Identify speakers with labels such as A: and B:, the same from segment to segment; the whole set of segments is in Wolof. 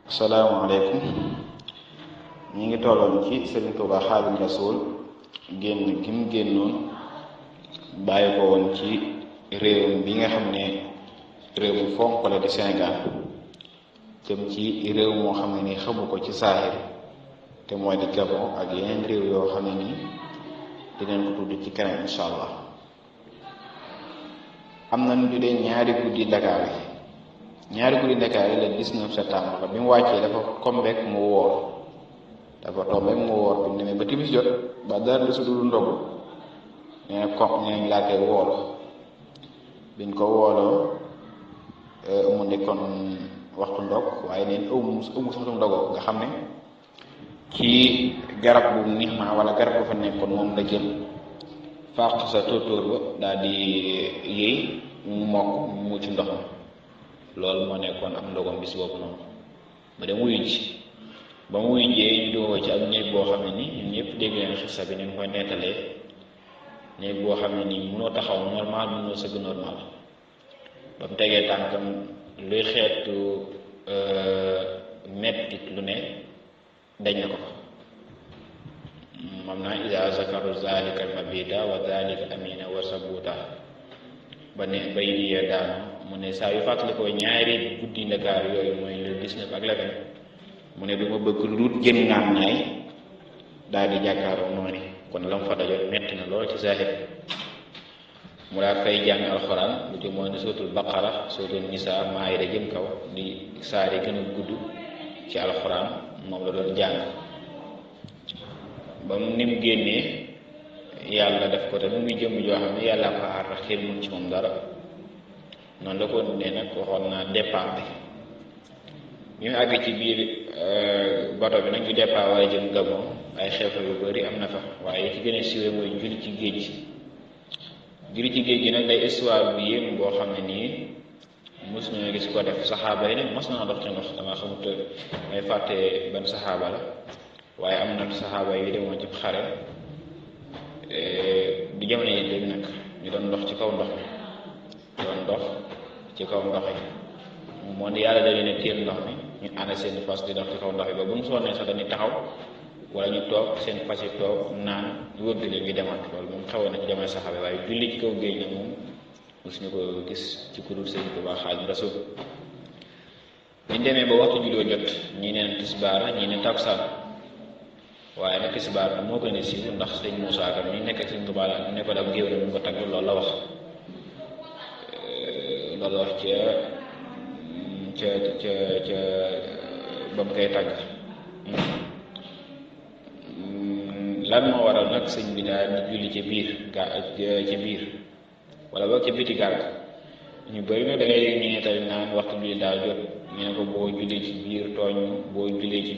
A: salaamaaleykum. ñi ngi tolloon ci Sëriñ Tuuba Xaadimu Rasuul génn gi mu génnoon bàyyi ko woon ci réew bi nga xam ne réew mu fonk la di Sénégal jëm ci réew moo xam ne ni xamu ko ci saaxir te mooy di Gabon ak yeneen réew yoo xam ne nii dinañ ko tudd ci keneen incha allah. am na ñu tuddee ñaari guddi Dakar yi le 19 septembre la bi mu wàccee dafa tombeek mu woor bi mu demee ba timis jot ba dara su dul ndogu nee na laa koy woolu biñ ko wooloo mu nekkoon waxtu ndog waaye neen ëmu saxtu ndogoo nga xam ne ci garab bu nixma wala garab bu fa nekkoon moom la jël fàq sa tóortóor ba daal di yëy mu mokk mu ci ndox mi loolu moo nekkoon am ndogom bis boobu noonu ba dem wuyu ji ba mu wuyu jee ñu dugal ci ak néeg boo xam ne ni ñun ñëpp dégg leen xissa bi ni koy nettalee néeg boo xam ne nii mënoo taxaw normal mënoo sëgg normal ba mu tegee tànkam luy xeetu mettit lu ne dañ na ko mam naa isa zakaru zalika almabida wa zalika amina wa sabuta ba ne bay diya daanu mu ne saa yu fàttali ko ñaari guddi Ndakaar yooyu mooy le 19 ak le 20 mu ne du ma bëgg lu dul jën ngaam naay daal di jàkkaaroo noonu kon la mu fa dajoon metti na lool ci zahir mu daal fay jàng alxuraan lu ci mooy ne suratul baqara suratul nisaa maayida jëm kaw di saari gën a gudd ci alxuraan moom la doon jàng ba mu nim génnee yàlla def ko te mu muy jëm joo xam ne yàlla ko aar tax kenn mun ci moom dara noonu la ko ne nag waxoon naa départ bi ñu àgg ci biir bato bi nag ñu départ waaye jëm Gabon ay xew yu bari am na fa waaye ci gën a siiwee mooy julli ci géej gi nag day histoire bi yéem boo xam ne nii mos nañoo gis ko def saxaaba yi nag mos naa dox ci ndox dama xamut ay fàtte ban saxaaba la waaye am na saxaaba yi demoon ci xare di jamono yi léegi nag ñu doon dox ci kaw ndox mi moo di yàlla da leen a téel ndox mi ñu ànd seen fas di dox ci kaw ndox mi ba bu ñu sonnee sax dañuy taxaw wala ñu toog seen fas yi toog naan ñu wërdu leen ñu demaat loolu moom xewoon na ci jamono saxaaba waaye julli ci kaw géej na moom mosuñu ko gis ci kuréel Sëriñ Tuubaa Xaadimu Rasuul. ñu demee ba waxtu julloo jot ñii neen tisbaar ñii neen takkusaan waaye nag tisbaar moo ko ne siiw ndax sëñ Moussa Ka ñu nekk ak Sëriñ Tuubaa la ne ko dam géew la mu ko tagg loolu la wax ca ba mu koy tagg lan moo waral nag sëñ bi daal di julli ca biir wala boog ca biti gaal ñu bëri nag da ngay ñu ne tey naan waxtu julli daal jot ñu ne ko boo jullee ci biir tooñ boo jullee ci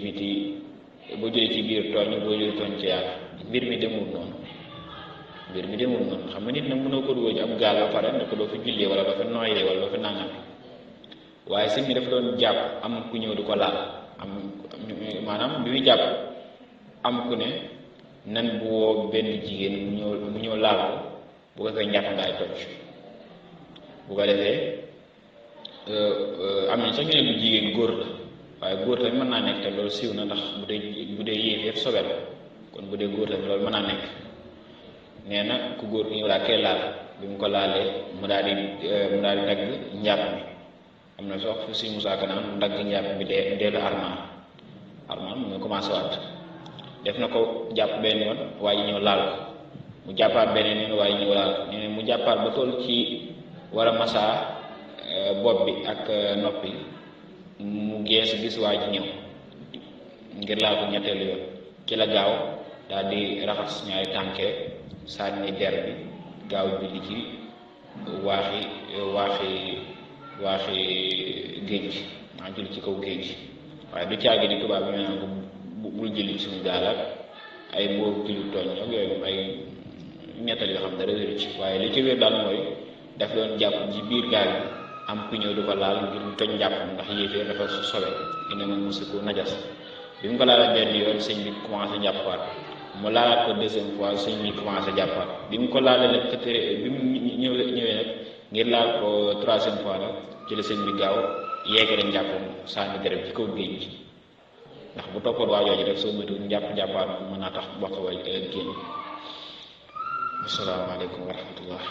A: biir tooñ boo jullee tooñ ci yàlla mbir mi demul noonu xam nga nit nag mënoo ko dugal ci am gaal ba pare ne ko doo fi jullee wala doo fi nooyee wala doo fi nangam waaye sëñ bi dafa doon jàpp am ku ñëw di ko laal maanaam bi muy jàpp am ku ne nan bu woo benn jigéen mu ñëw laal ko bu ko fay njàpp ngaay toj bu ko defee am nañ sax ñu ne lu jigéen góor la waaye góor tamit mën naa nekk te loolu siiw na ndax bu dee yéef yëpp sobe la kon bu dee góor tamit loolu mën naa nekk nee na ku góor ki ñëw daa koy laal bi mu ko laalee mu daal di dagg njàpp mi am na sox fu si Moussa Ka naan mu dagg njàpp mi dellu armaan mu nga commencé waat def na ko jàpp benn yoon waaye ñëw laal ko mu jàppaat beneen yoon waaye ñëw laal ko nee mu jàppaat ba toll ci war a masaa bopp bi ak noppi mu gees gis waa ji ñëw ngir laal ko ñetteelu yoon ci la gaaw daal di raxas ñaari tànkee sànni der bi gaaw julli ci waaxi géej gi maa julli ci kaw géej gi waaye du caagi di tubaab bi ñu naan ko bul julli suñu gaal ak ay boobu julli tooñ ak yooyu moom ay ñettal yoo xam ne dara wéru ci waaye li ci wér daal mooy daf doon jàpp ci biir gaal bi am ku ñëw du ko laal ngir mu toj njàpp ndax yéefee dafa sobe ina ma musiku najas bi mu ko laala benn yoon sëñ bi commencé jàppaat mu laalaat ko deuxième fois sëñ bi commencé jàppaat bi mu ko laalee nag bi mu ñëwee nag ngir laal ko troisième fois nag ci la sëñ bi gaaw yeegale njàppam sànni deret ci kaw géej gi ndax bu toppoon waa jooju rek soo moytuwul njàppaan mën naa tax bokk way génn. Asalaamaaleykum wa rahmatullah.